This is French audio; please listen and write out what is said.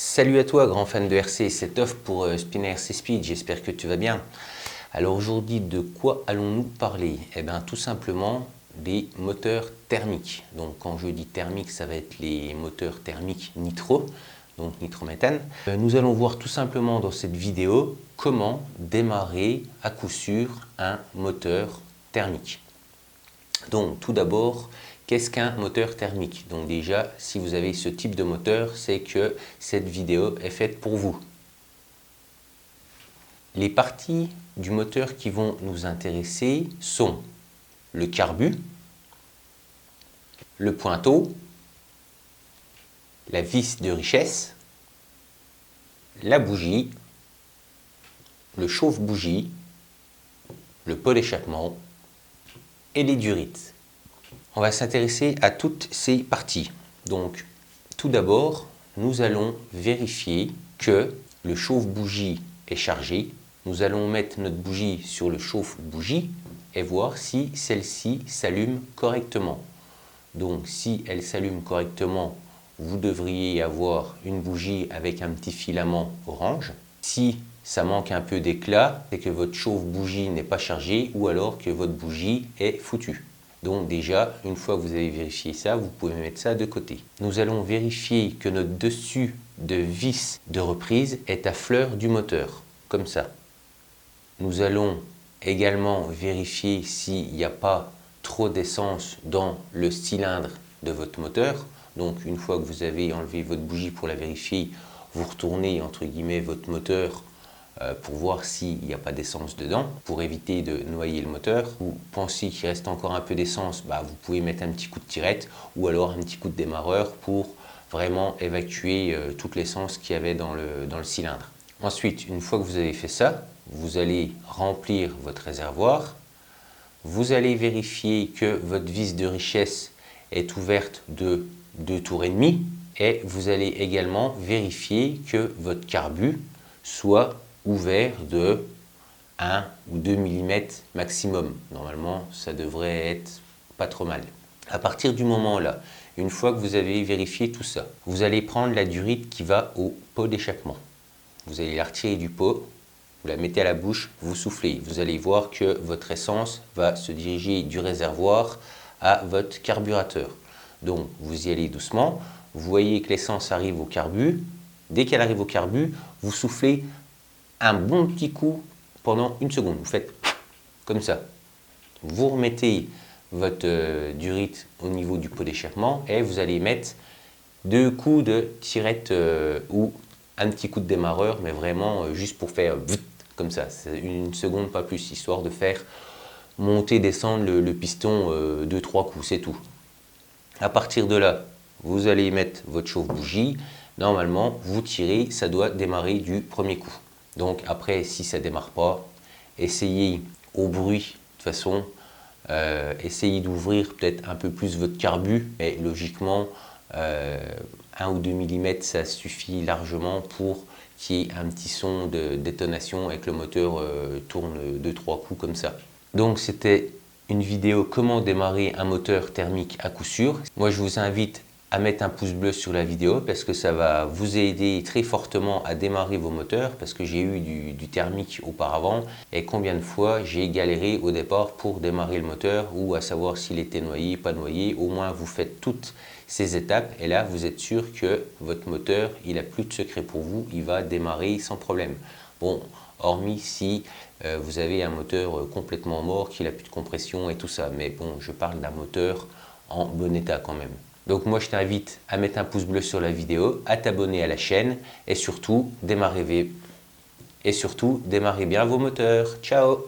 Salut à toi, grand fan de RC, c'est Off pour Spinner RC Speed, j'espère que tu vas bien. Alors aujourd'hui, de quoi allons-nous parler? Eh bien tout simplement des moteurs thermiques. Donc quand je dis thermique, ça va être les moteurs thermiques nitro, donc nitrométhane. Nous allons voir tout simplement dans cette vidéo comment démarrer à coup sûr un moteur thermique. Donc tout d'abord, qu'est-ce qu'un moteur thermique? Donc déjà, si vous avez ce type de moteur, c'est que cette vidéo est faite pour vous. Les parties du moteur qui vont nous intéresser sont le carbu, le pointeau, la vis de richesse, la bougie, le chauffe-bougie, le pot d'échappement et les durites. On va s'intéresser à toutes ces parties. Donc, tout d'abord, nous allons vérifier que le chauffe-bougie est chargé. Nous allons mettre notre bougie sur le chauffe-bougie et voir si celle-ci s'allume correctement. Donc, si elle s'allume correctement, vous devriez avoir une bougie avec un petit filament orange. Si ça manque un peu d'éclat, c'est que votre chauffe-bougie n'est pas chargé ou alors que votre bougie est foutue. Donc déjà, une fois que vous avez vérifié ça, vous pouvez mettre ça de côté. Nous allons vérifier que notre dessus de vis de reprise est à fleur du moteur, comme ça. Nous allons également vérifier s'il n'y a pas trop d'essence dans le cylindre de votre moteur. Donc une fois que vous avez enlevé votre bougie pour la vérifier, vous retournez entre guillemets votre moteur pour voir s'il n'y a pas d'essence dedans, pour éviter de noyer le moteur. Vous pensez qu'il reste encore un peu d'essence, vous pouvez mettre un petit coup de tirette ou alors un petit coup de démarreur pour vraiment évacuer toute l'essence qu'il y avait dans le cylindre. Ensuite, une fois que vous avez fait ça, vous allez remplir votre réservoir. Vous allez vérifier que votre vis de richesse est ouverte de 2 tours et demi et vous allez également vérifier que votre carbu soit ouvert de 1 ou 2 mm maximum. Normalement, ça devrait être pas trop mal. À partir du moment là, une fois que vous avez vérifié tout ça, vous allez prendre la durite qui va au pot d'échappement. Vous allez la retirer du pot, vous la mettez à la bouche, vous soufflez. Vous allez voir que votre essence va se diriger du réservoir à votre carburateur. Donc, vous y allez doucement. Vous voyez que l'essence arrive au carbu. Dès qu'elle arrive au carbu, vous soufflez un bon petit coup pendant 1 seconde. Vous faites comme ça. Vous remettez votre durite au niveau du pot d'échappement et vous allez mettre 2 coups de tirette ou un petit coup de démarreur, mais vraiment juste pour faire comme ça. C'est 1 seconde, pas plus, histoire de faire monter, descendre le piston 2-3 coups, c'est tout. À partir de là, vous allez mettre votre chauffe-bougie. Normalement, vous tirez, ça doit démarrer du premier coup. Donc après, si ça ne démarre pas, essayez au bruit, de toute façon, essayez d'ouvrir peut-être un peu plus votre carbu, mais logiquement, 1 ou 2 mm, ça suffit largement pour qu'il y ait un petit son de détonation et que le moteur tourne 2-3 coups comme ça. Donc c'était une vidéo comment démarrer un moteur thermique à coup sûr. Moi je vous invite à mettre un pouce bleu sur la vidéo parce que ça va vous aider très fortement à démarrer vos moteurs, parce que j'ai eu du thermique auparavant et combien de fois j'ai galéré au départ pour démarrer le moteur ou à savoir s'il était noyé, pas noyé. Au moins vous faites toutes ces étapes et là vous êtes sûr que votre moteur il n'a plus de secret pour vous, il va démarrer sans problème. Bon, hormis si vous avez un moteur complètement mort, qu'il n'a plus de compression et tout ça, mais bon, je parle d'un moteur en bon état quand même. Donc moi je t'invite à mettre un pouce bleu sur la vidéo, à t'abonner à la chaîne et surtout démarrez bien vos moteurs. Ciao!